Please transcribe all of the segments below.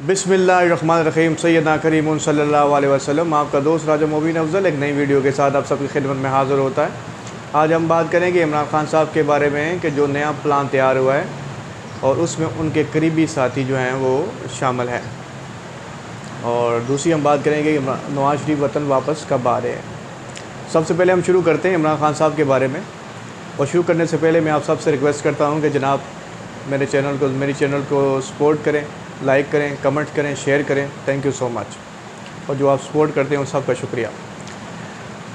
बिस्मिल्लाहिर्रहमानिर्रहीम सैयदना करीम सल्लल्लाहु अलैहि वसल्लम। आपका दोस्त राजा मुबीन अफजल एक नई वीडियो के साथ आप सबकी खिदमत में हाज़िर होता है। आज हम बात करेंगे इमरान खान साहब के बारे में कि जो नया प्लान तैयार हुआ है और उसमें उनके करीबी साथी जो हैं वो शामिल हैं। और दूसरी हम बात करेंगे नवाज़ शरीफ वतन वापस कब आ रहे हैं। सबसे पहले हम शुरू करते हैं इमरान खान साहब के बारे में। और शुरू करने से पहले मैं आप सबसे रिक्वेस्ट करता हूँ कि जनाब मेरे चैनल को सपोर्ट करें, लाइक करें, कमेंट करें, शेयर करें। Thank you so much. और जो आप सपोर्ट करते हैं उन सब का शुक्रिया।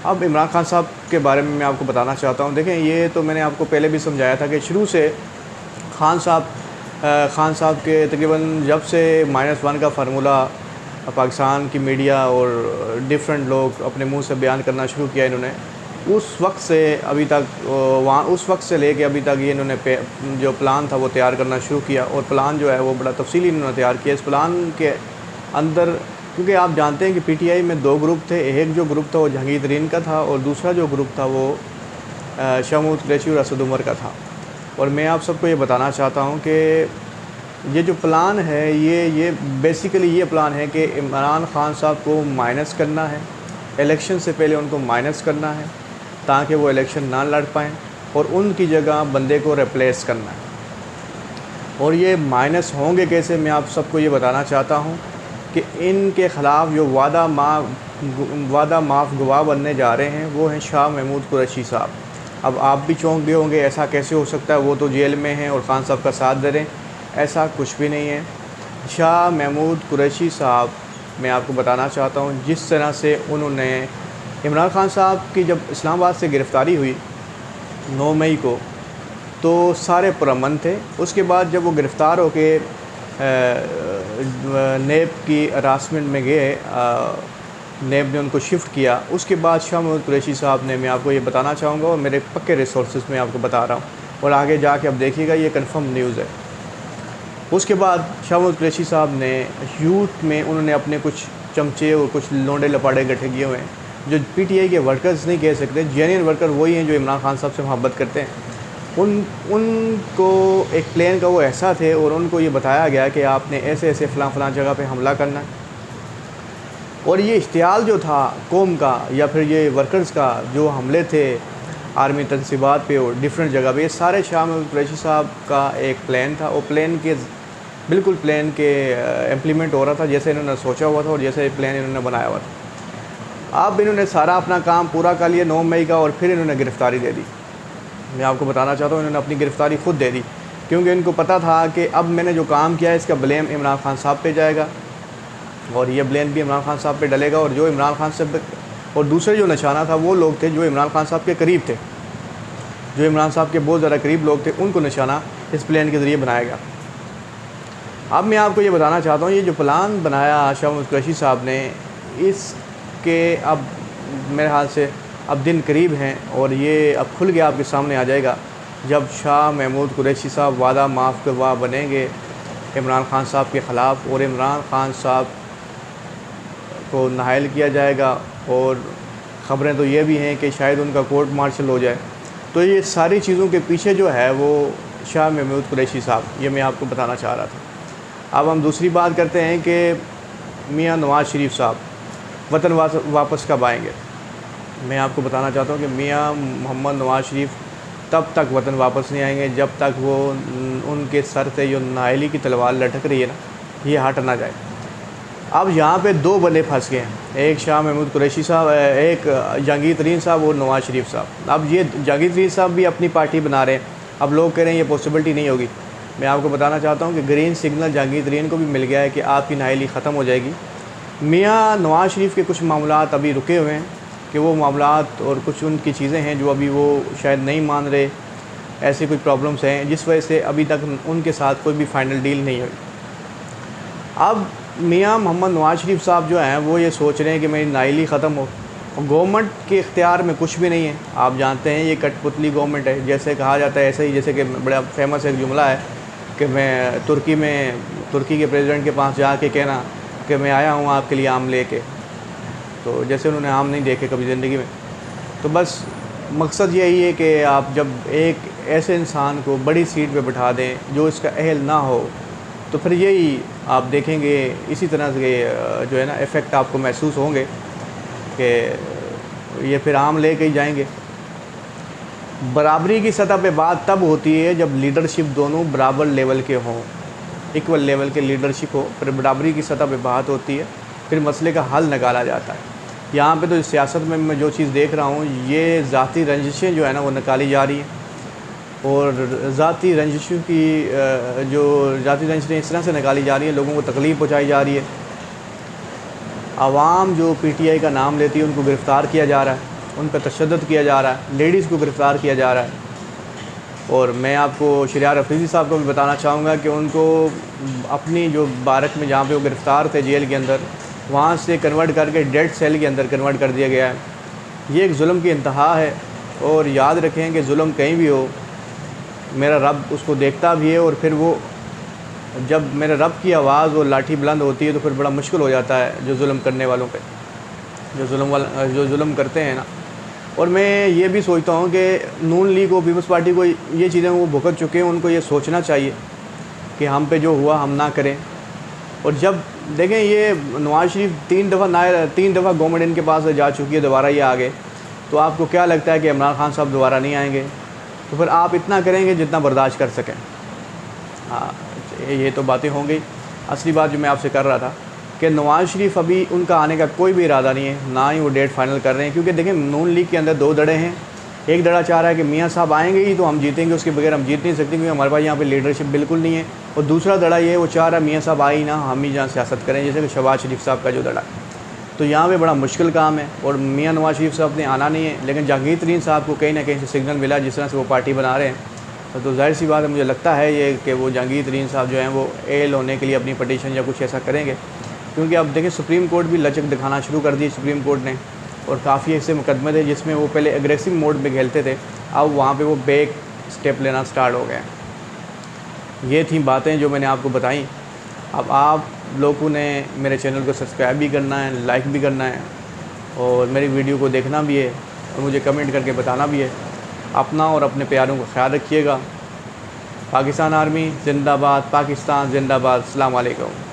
अब इमरान खान साहब के बारे में मैं आपको बताना चाहता हूँ। देखें, ये तो मैंने आपको पहले भी समझाया था कि शुरू से खान साहब के तकरीबन जब से -1 का फार्मूला पाकिस्तान की मीडिया और डिफरेंट लोग अपने मुंह से बयान करना शुरू किया इन्होंने, उस वक्त से अभी तक उस वक्त से लेके अभी तक ये इन्होंने जो प्लान था वो तैयार करना शुरू किया। और प्लान जो है वो बड़ा तफसीली इन्होंने तैयार किया। इस प्लान के अंदर, क्योंकि आप जानते हैं कि पीटीआई में 2 ग्रुप थे। एक जो ग्रुप था वो जहांगीर तरीन का था और दूसरा जो ग्रुप था वो शाह महमूद कुरैशी और असद उमर का था। और मैं आप सबको ये बताना चाहता हूँ कि ये जो प्लान है ये बेसिकली ये प्लान है कि इमरान खान साहब को माइनस करना है, इलेक्शन से पहले उनको माइनस करना है ताकि वो इलेक्शन ना लड़ पाएँ और उनकी जगह बंदे को रिप्लेस करना है। और ये माइनस होंगे कैसे, मैं आप सबको ये बताना चाहता हूँ कि इनके ख़िलाफ़ जो वादा माफ़ गवाह बनने जा रहे हैं वो हैं शाह महमूद कुरैशी साहब। अब आप भी चौंक गए होंगे, ऐसा कैसे हो सकता है, वो तो जेल में हैं और खान साहब का साथ दे रहे हैं। ऐसा कुछ भी नहीं है। शाह महमूद कुरैशी साहब, मैं आपको बताना चाहता हूँ, जिस तरह से उन्होंने इमरान खान साहब की जब इस्लामाबाद से गिरफ़्तारी हुई 9 मई को, तो सारे पुरअमन थे। उसके बाद जब वो गिरफ़्तार होके नेब की हरासमेंट में गए, नेब ने उनको शिफ्ट किया। उसके बाद शाह महमूद कुरैशी साहब ने, मैं आपको ये बताना चाहूँगा और मेरे पक्के रिसोर्सेज में आपको बता रहा हूँ और आगे जाके अब देखिएगा ये कंफर्म न्यूज़ है। उसके बाद शाह महमूद कुरैशी साहब ने यूथ में उन्होंने अपने कुछ चमचे और कुछ लोंडे लपाड़े इकट्ठे किए हुए हैं जो पीटीआई के वर्कर्स नहीं कह सकते, जेन्युइन वर्कर वही हैं जो इमरान खान साहब से मोहब्बत करते हैं। उनको एक प्लान का वो ऐसा थे और उनको ये बताया गया कि आपने ऐसे ऐसे फ़लाँ जगह पे हमला करना है। और ये इश्तियाल जो था कौम का या फिर ये वर्कर्स का जो हमले थे आर्मी तनसीबात पे और डिफरेंट जगह पे, ये सारे शाह महमूद कुरैशी साहब का एक प्लान था। और बिल्कुल प्लान के इम्प्लीमेंट हो रहा था जैसे इन्होंने सोचा हुआ था और जैसे प्लान इन्होंने बनाया हुआ था। अब इन्होंने सारा अपना काम पूरा कर लिया 9 मई का और फिर इन्होंने गिरफ़्तारी दे दी। मैं आपको बताना चाहता हूँ, इन्होंने अपनी गिरफ़्तारी ख़ुद दे दी क्योंकि इनको पता था कि अब मैंने जो काम किया है इसका ब्लेम इमरान खान साहब पे जाएगा और ये ब्लेम भी इमरान खान साहब पे डलेगा। और जो इमरान खान साहब और दूसरे जो निशाना था वो लोग थे जो इमरान खान साहब के करीब थे, जो इमरान साहब के बहुत ज़्यादा करीब लोग थे, उनको निशाना इस प्लान के ज़रिए बनाया गया। अब मैं आपको ये बताना चाहता हूँ, ये जो प्लान बनाया शाह महमूद कुरैशी साहब ने, इसके अब मेरे ख्याल से अब दिन करीब हैं और ये अब खुल के आपके सामने आ जाएगा जब शाह महमूद कुरैशी साहब वादा माफ़ गवाह बनेंगे इमरान खान साहब के ख़िलाफ़ और इमरान खान साहब को नाहल किया जाएगा। और ख़बरें तो ये भी हैं कि शायद उनका कोर्ट मार्शल हो जाए। तो ये सारी चीज़ों के पीछे जो है वो शाह महमूद कुरैशी साहब, ये मैं आपको बताना चाह रहा था। अब हम दूसरी बात करते हैं कि मियाँ नवाज़ शरीफ साहब वतन वापस कब आएंगे। मैं आपको बताना चाहता हूँ कि मियाँ मोहम्मद नवाज़ शरीफ तब तक वतन वापस नहीं आएंगे जब तक वो उनके सर से जो नाअहली की तलवार लटक रही है ना, ये हट ना जाए। अब यहाँ पे 2 बंदे फंस गए हैं, एक शाह महमूद कुरैशी साहब, एक जहांगीर तरीन साहब और नवाज़ शरीफ साहब। अब ये जहांगीर तरीन साहब भी अपनी पार्टी बना रहे हैं। अब लोग कह रहे हैं ये पॉसिबिलिटी नहीं होगी। मैं आपको बताना चाहता हूँ कि ग्रीन सिग्नल जहांगीर तरीन को भी मिल गया है कि आपकी नाअहली ख़त्म हो जाएगी। मियाँ नवाज़ शरीफ के कुछ मामलात अभी रुके हुए हैं कि वो मामलात और कुछ उनकी चीज़ें हैं जो अभी वो शायद नहीं मान रहे, ऐसी कुछ प्रॉब्लम्स हैं जिस वजह से अभी तक उनके साथ कोई भी फ़ाइनल डील नहीं हुई। अब मियाँ मोहम्मद नवाज़ शरीफ साहब जो हैं वो ये सोच रहे हैं कि मेरी नाअहली ख़त्म हो। गवर्नमेंट के इख्तियार में कुछ भी नहीं है। आप जानते हैं ये कठपुतली गवर्नमेंट है, जैसे कहा जाता है ऐसे ही, जैसे कि बड़ा फेमस एक जुमला है कि मैं तुर्की के प्रेसिडेंट के पास जाके कहना कि मैं आया हूँ आपके लिए आम लेके, तो जैसे उन्होंने आम नहीं देखे कभी ज़िंदगी में। तो बस मकसद यही है कि आप जब एक ऐसे इंसान को बड़ी सीट पे बिठा दें जो इसका अहल ना हो, तो फिर यही आप देखेंगे इसी तरह से जो है ना इफ़ेक्ट आपको महसूस होंगे कि ये फिर आम ले के ही जाएंगे। बराबरी की सतह पे बात तब होती है जब लीडरशिप दोनों बराबर लेवल के हों, इक्वल लेवल के लीडरशिप हो, फिर बराबरी की सतह पे बात होती है, फिर मसले का हल निकाला जाता है। यहाँ पे तो सियासत में मैं जो चीज़ देख रहा हूँ, ये ज़ाती रंजिशें जो है ना वो निकाली जा रही हैं, और ज़ाती रंजिशों की जो ज़ाती रंजिशें इस तरह से निकाली जा रही हैं, लोगों को तकलीफ़ पहुँचाई जा रही है। आवाम जो पीटीआई का नाम लेती है उनको गिरफ़्तार किया जा रहा है, उन पर तशद्दुद किया जा रहा है, लेडीज़ को गिरफ़्तार किया जा रहा है। और मैं आपको शरियार अफरीदी साहब को भी बताना चाहूँगा कि उनको अपनी जो बारक में जहाँ पे वो गिरफ़्तार थे जेल के अंदर, वहाँ से कन्वर्ट करके डेड सेल के अंदर कन्वर्ट कर दिया गया है। ये एक जुल्म की इंतहा है, और याद रखें कि जुल्म कहीं भी हो, मेरा रब उसको देखता भी है, और फिर वो जब मेरे रब की आवाज़ और लाठी बुलंद होती है तो फिर बड़ा मुश्किल हो जाता है जो जुल्म करने वालों पे, जो जुल्म करते हैं ना। और मैं ये भी सोचता हूँ कि नून लीग और पीपल्स पार्टी को ये चीज़ें वो भुगत चुके हैं, उनको ये सोचना चाहिए कि हम पे जो हुआ हम ना करें। और जब देखें ये नवाज़ शरीफ 3 दफ़ा गवर्नमेंट इनके पास जा चुकी है, दोबारा ये आ गए, तो आपको क्या लगता है कि इमरान खान साहब दोबारा नहीं आएंगे? तो फिर आप इतना करेंगे जितना बर्दाश्त कर सकें। हाँ, ये तो बातें हो गई। असली बात जो मैं आपसे कर रहा था कि नवाज़ शरीफ अभी उनका आने का कोई भी इरादा नहीं है, ना ही वो डेट फाइनल कर रहे हैं, क्योंकि देखें नून लीग के अंदर 2 धड़े हैं। एक धड़ा चाह रहा है कि मियाँ साहब आएंगे ही तो हम जीतेंगे, उसके बगैर हम जीत नहीं सकते क्योंकि हमारे पास यहाँ पे लीडरशिप बिल्कुल नहीं है। और दूसरा धड़ा ये वो चाह रहा है मियाँ साहब आए ही ना, हम ही जहाँ सियासत करें, जैसे कि शहबाज शरीफ साहब का जो धड़ा। तो यहाँ पे बड़ा मुश्किल काम है, और मियाँ नवाज़ शरीफ साहब ने आना नहीं है, लेकिन जहांगीर तरीन साहब को कहीं ना कहीं से सिग्नल मिला जिस तरह से वो पार्टी बना रहे हैं। तो जाहिर सी बात है, मुझे लगता है ये कि वो जहांगीर तरीन साहब जो हैं वो एल होने के लिए अपनी पटिशन या कुछ ऐसा करेंगे, क्योंकि अब देखें सुप्रीम कोर्ट भी लचक दिखाना शुरू कर दी सुप्रीम कोर्ट ने, और काफ़ी ऐसे मुकदमे थे जिसमें वो पहले एग्रेसिव मोड में खेलते थे, अब वहाँ पे वो बैक स्टेप लेना स्टार्ट हो गए। ये थी बातें जो मैंने आपको बताई। अब आप लोगों ने मेरे चैनल को सब्सक्राइब भी करना है, लाइक भी करना है, और मेरी वीडियो को देखना भी है, और मुझे कमेंट करके बताना भी है। अपना और अपने प्यारों का ख्याल रखिएगा। पाकिस्तान आर्मी जिंदाबाद, पाकिस्तान जिंदाबाद। अस्सलाम वालेकुम।